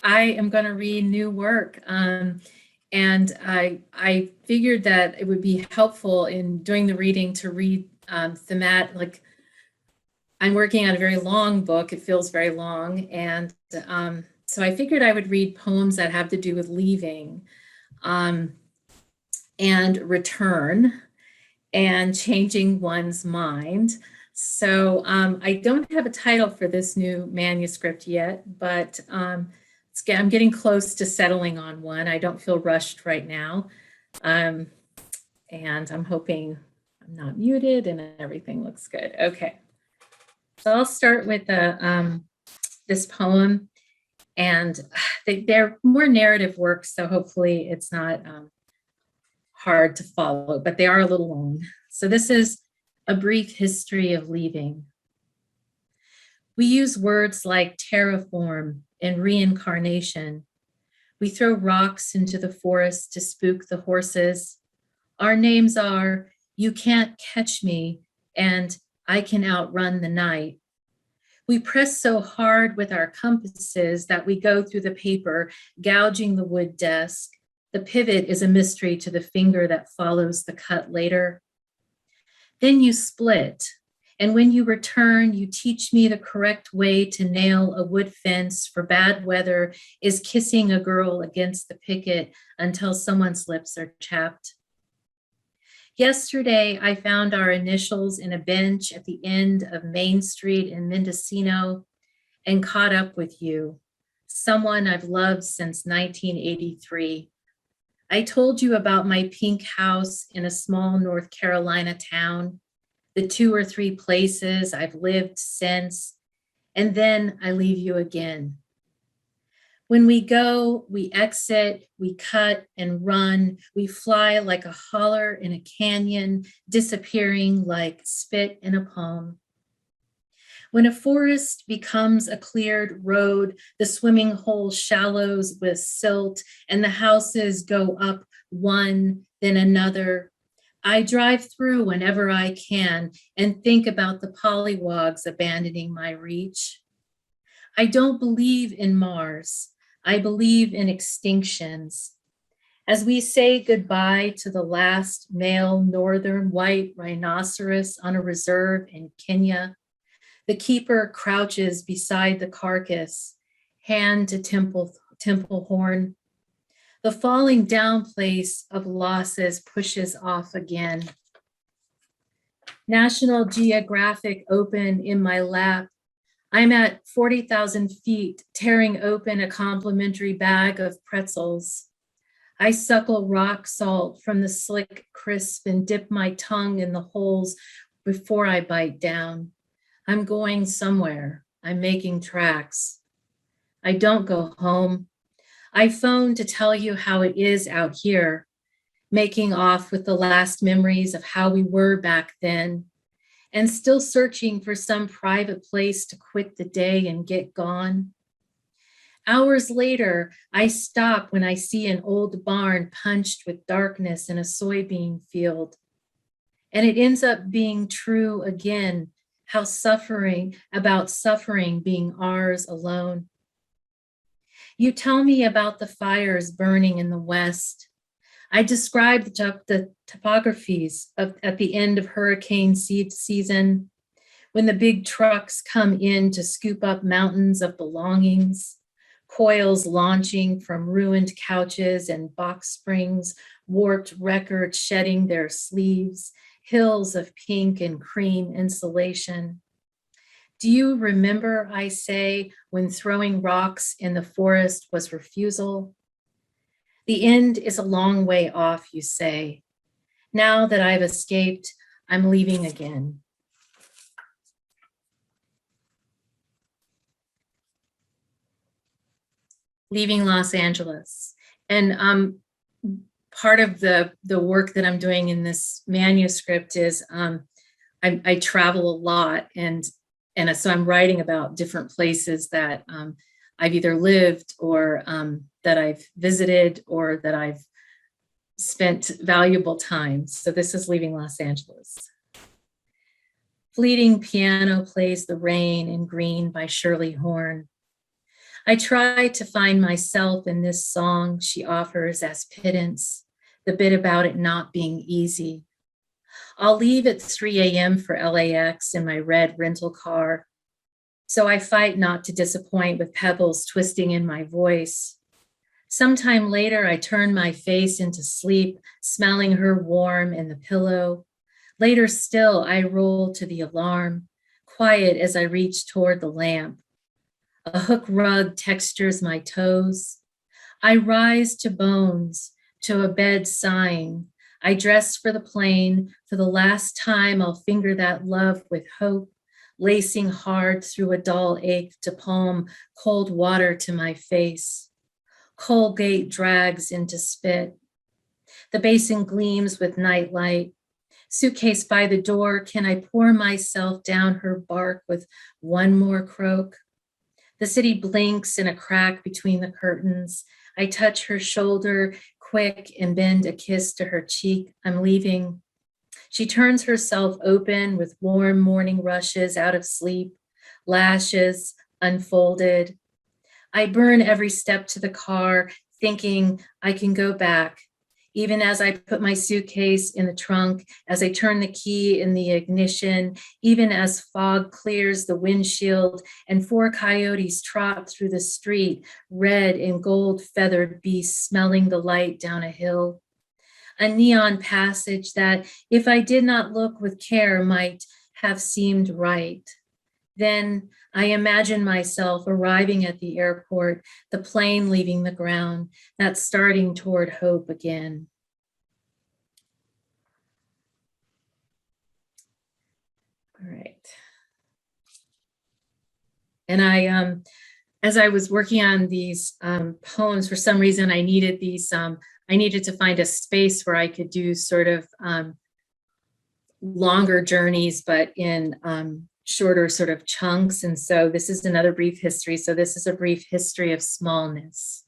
I am going to read new work. And I figured that it would be helpful in doing the reading to read thematic, like I'm working on a very long book. It feels very long. And so I figured I would read poems that have to do with leaving and return and changing one's mind. So I don't have a title for this new manuscript yet, but I'm getting close to settling on one. I don't feel rushed right now. And I'm hoping I'm not muted and everything looks good. Okay. So I'll start with this poem, and they're more narrative works, so hopefully it's not hard to follow, but they are a little long. So this is A Brief History of Leaving. We use words like terraform and reincarnation. We throw rocks into the forest to spook the horses. Our names are You Can't Catch Me and I Can Outrun the Night. We press so hard with our compasses that we go through the paper, gouging the wood desk. The pivot is a mystery to the finger that follows the cut later. Then you split, and when you return, you teach me the correct way to nail a wood fence for bad weather is kissing a girl against the picket until someone's lips are chapped. Yesterday, I found our initials in a bench at the end of Main Street in Mendocino and caught up with you, someone I've loved since 1983. I told you about my pink house in a small North Carolina town, the 2 or 3 places I've lived since, and then I leave you again. When we go, we exit, we cut and run, we fly like a holler in a canyon, disappearing like spit in a palm. When a forest becomes a cleared road, the swimming hole shallows with silt and the houses go up one, then another. I drive through whenever I can and think about the pollywogs abandoning my reach. I don't believe in Mars. I believe in extinctions. As we say goodbye to the last male northern white rhinoceros on a reserve in Kenya, the keeper crouches beside the carcass, hand to temple horn. The falling down place of losses pushes off again. National Geographic open in my lap. I'm at 40,000 feet, tearing open a complimentary bag of pretzels. I suckle rock salt from the slick crisp and dip my tongue in the holes before I bite down. I'm going somewhere. I'm making tracks. I don't go home. I phone to tell you how it is out here, making off with the last memories of how we were back then, and still searching for some private place to quit the day and get gone. Hours later, I stop when I see an old barn punched with darkness in a soybean field. And it ends up being true again, about suffering being ours alone. You tell me about the fires burning in the West. I describe the topographies at the end of hurricane season, when the big trucks come in to scoop up mountains of belongings, coils launching from ruined couches and box springs, warped records shedding their sleeves, hills of pink and cream insulation. Do you remember, I say, when throwing rocks in the forest was refusal? The end is a long way off, you say. Now that I've escaped, I'm leaving again. Leaving Los Angeles. And part of the work that I'm doing in this manuscript is I travel a lot, and so I'm writing about different places that I've either lived or that I've visited or that I've spent valuable time. So this is Leaving Los Angeles. Fleeting piano plays The Rain in Green by Shirley Horn. I try to find myself in this song she offers as pittance, the bit about it not being easy. I'll leave at 3 a.m. for LAX in my red rental car, so I fight not to disappoint with pebbles twisting in my voice. Sometime later, I turn my face into sleep, smelling her warm in the pillow. Later still, I roll to the alarm, quiet as I reach toward the lamp. A hook rug textures my toes. I rise to bones, to a bed sighing. I dress for the plane. For the last time, I'll finger that love with hope, lacing hard through a dull ache to palm cold water to my face. Colgate drags into spit. The basin gleams with nightlight. Suitcase by the door, can I pour myself down her bark with one more croak? The city blinks in a crack between the curtains. I touch her shoulder, quick, and bend a kiss to her cheek. I'm leaving. She turns herself open with warm morning rushes out of sleep, lashes unfolded. I burn every step to the car, thinking I can go back. Even as I put my suitcase in the trunk, as I turn the key in the ignition, even as fog clears the windshield and 4 coyotes trot through the street, red and gold feathered beasts smelling the light down a hill. A neon passage that, if I did not look with care, might have seemed right. Then I imagine myself arriving at the airport, the plane leaving the ground, that starting toward hope again. All right. And as I was working on these poems, for some reason I needed these, I needed to find a space where I could do sort of longer journeys, but in shorter sort of chunks. And so this is another brief history. So this is a brief history of smallness.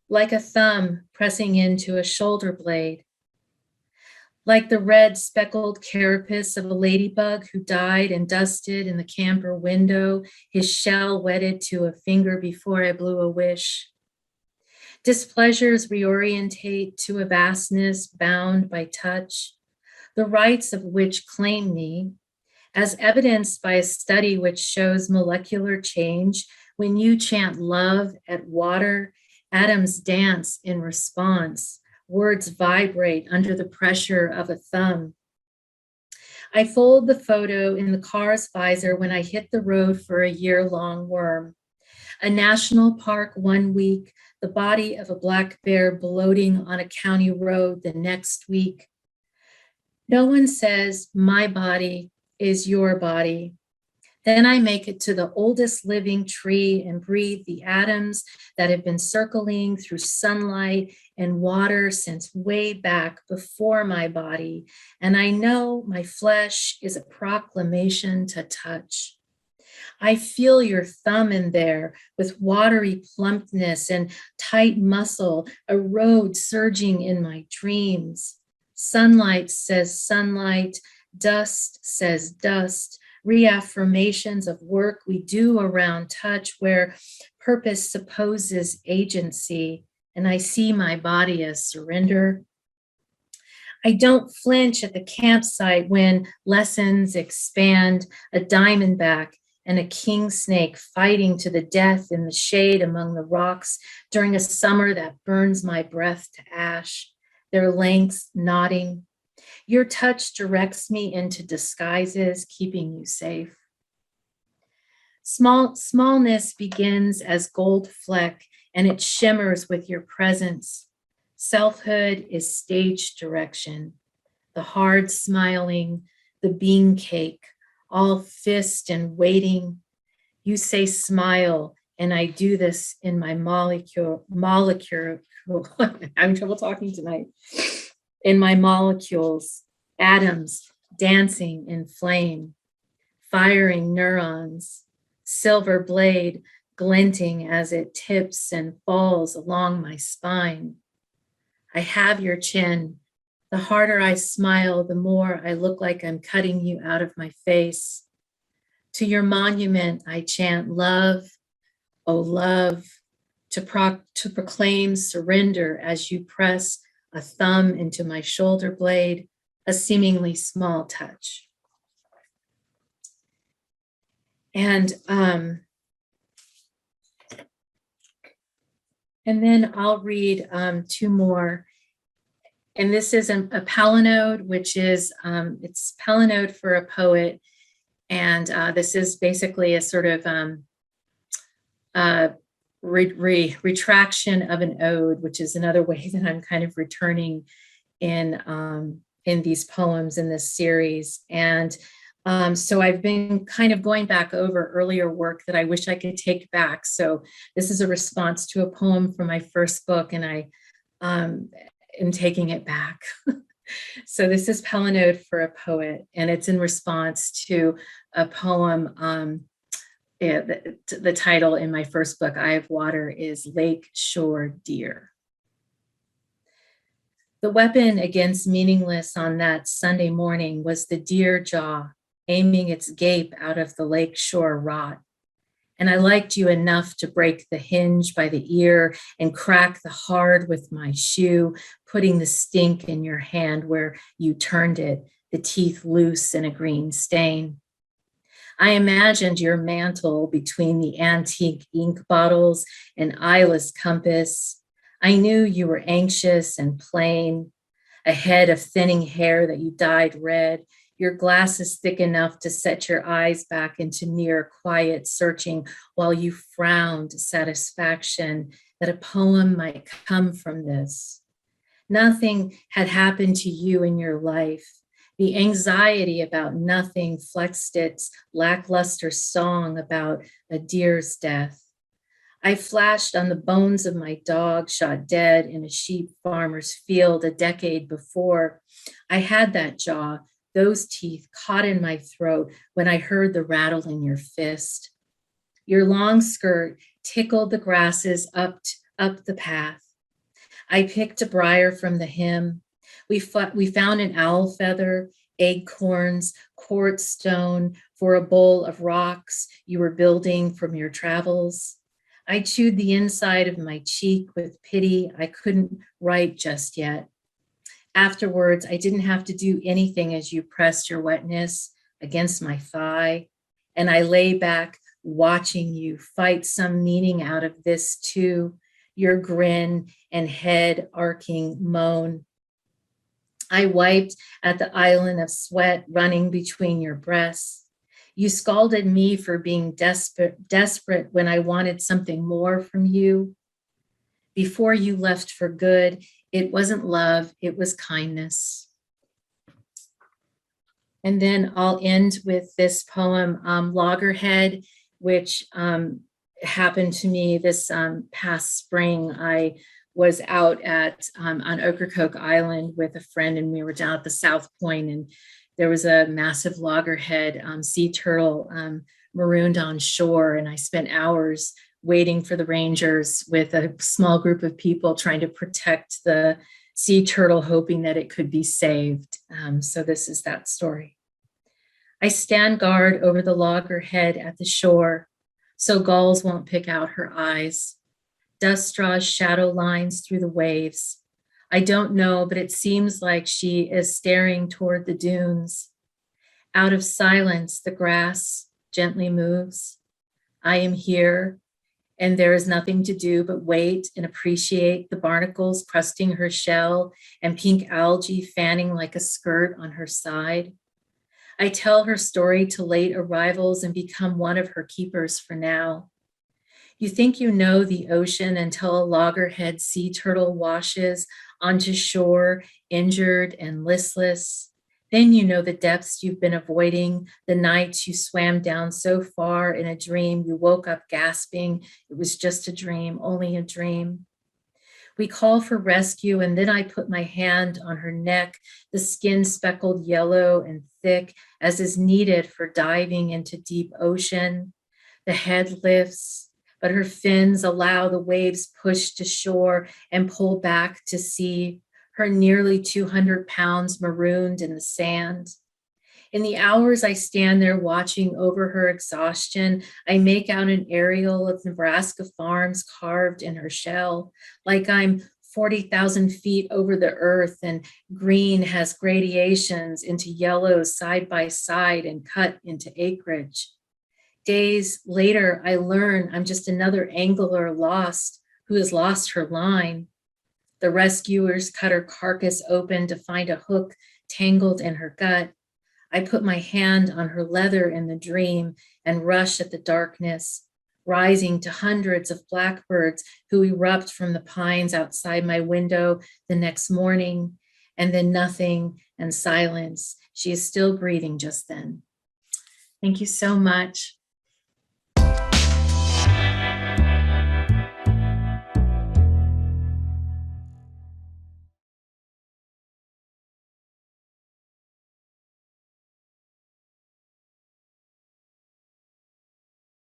Like a thumb pressing into a shoulder blade, like the red speckled carapace of a ladybug who died and dusted in the camper window, his shell wedded to a finger before I blew a wish. Displeasures reorientate to a vastness bound by touch, the rights of which claim me, as evidenced by a study which shows molecular change. When you chant love at water, atoms dance in response. Words vibrate under the pressure of a thumb. I fold the photo in the car's visor when I hit the road for a year-long worm. A national park 1 week, the body of a black bear bloating on a county road the next week. No one says my body is your body. Then I make it to the oldest living tree and breathe the atoms that have been circling through sunlight and water since way back before my body. And I know my flesh is a proclamation to touch. I feel your thumb in there with watery plumpness and tight muscle, a road surging in my dreams. Sunlight says sunlight, dust says dust, reaffirmations of work we do around touch where purpose supposes agency, and I see my body as surrender. I don't flinch at the campsite when lessons expand, a diamondback and a king snake fighting to the death in the shade among the rocks during a summer that burns my breath to ash, their lengths nodding. Your touch directs me into disguises, keeping you safe. Smallness begins as gold fleck, and it shimmers with your presence. Selfhood is stage direction, the hard smiling, the bean cake, all fist and waiting. You say smile, and I do this in my molecule. I'm having trouble talking tonight. In my molecules, atoms dancing in flame, firing neurons, silver blade glinting as it tips and falls along my spine. I have your chin. The harder I smile, the more I look like I'm cutting you out of my face. To your monument, I chant love, O love, to proclaim surrender as you press a thumb into my shoulder blade, a seemingly small touch. And then I'll read two more. And this is a Pelanode, which is, it's Pelanode for a poet. And this is basically a sort of retraction of an ode, which is another way that I'm kind of returning in these poems in this series. And so I've been kind of going back over earlier work that I wish I could take back. So this is a response to a poem from my first book, and I am taking it back. So this is Pelanode for a Poet, and it's in response to a poem. The title in my first book, Eye of Water, is Lake Shore Deer. The weapon against meaningless on that Sunday morning was the deer jaw, aiming its gape out of the lake shore rot. And I liked you enough to break the hinge by the ear and crack the hard with my shoe, putting the stink in your hand where you turned it, the teeth loose in a green stain. I imagined your mantle between the antique ink bottles and eyeless compass. I knew you were anxious and plain, a head of thinning hair that you dyed red, your glasses thick enough to set your eyes back into near quiet searching while you frowned satisfaction that a poem might come from this. Nothing had happened to you in your life. The anxiety about nothing flexed its lackluster song about a deer's death. I flashed on the bones of my dog shot dead in a sheep farmer's field a decade before. I had that jaw, those teeth caught in my throat when I heard the rattle in your fist. Your long skirt tickled the grasses up the path. I picked a briar from the hem. We found an owl feather, acorns, quartz stone for a bowl of rocks you were building from your travels. I chewed the inside of my cheek with pity I couldn't write just yet. Afterwards, I didn't have to do anything as you pressed your wetness against my thigh, and I lay back watching you fight some meaning out of this too, your grin and head arcing moan. I wiped at the island of sweat running between your breasts. You scalded me for being desperate when I wanted something more from you. Before you left for good, it wasn't love, it was kindness. And then I'll end with this poem, Loggerhead, which happened to me this past spring. I was out on Ocracoke Island with a friend, and we were down at the South Point, and there was a massive loggerhead sea turtle marooned on shore, and I spent hours waiting for the rangers with a small group of people trying to protect the sea turtle, hoping that it could be saved. So this is that story. I stand guard over the loggerhead at the shore, so gulls won't pick out her eyes. Dust draws shadow lines through the waves. I don't know, but it seems like she is staring toward the dunes. Out of silence, the grass gently moves. I am here, and there is nothing to do but wait and appreciate the barnacles crusting her shell and pink algae fanning like a skirt on her side. I tell her story to late arrivals and become one of her keepers for now. You think you know the ocean until a loggerhead sea turtle washes onto shore, injured and listless. Then you know the depths you've been avoiding, the nights you swam down so far in a dream you woke up gasping. It was just a dream, only a dream. We call for rescue, and then I put my hand on her neck, the skin speckled yellow and thick as is needed for diving into deep ocean. The head lifts, but her fins allow the waves push to shore and pull back to sea, her nearly 200 pounds marooned in the sand. In the hours I stand there watching over her exhaustion, I make out an aerial of Nebraska farms carved in her shell, like I'm 40,000 feet over the earth and green has gradations into yellow side by side and cut into acreage. Days later, I learn I'm just another angler lost who has lost her line. The rescuers cut her carcass open to find a hook tangled in her gut. I put my hand on her leather in the dream and rush at the darkness, rising to hundreds of blackbirds who erupt from the pines outside my window the next morning, and then nothing and silence. She is still breathing just then. Thank you so much.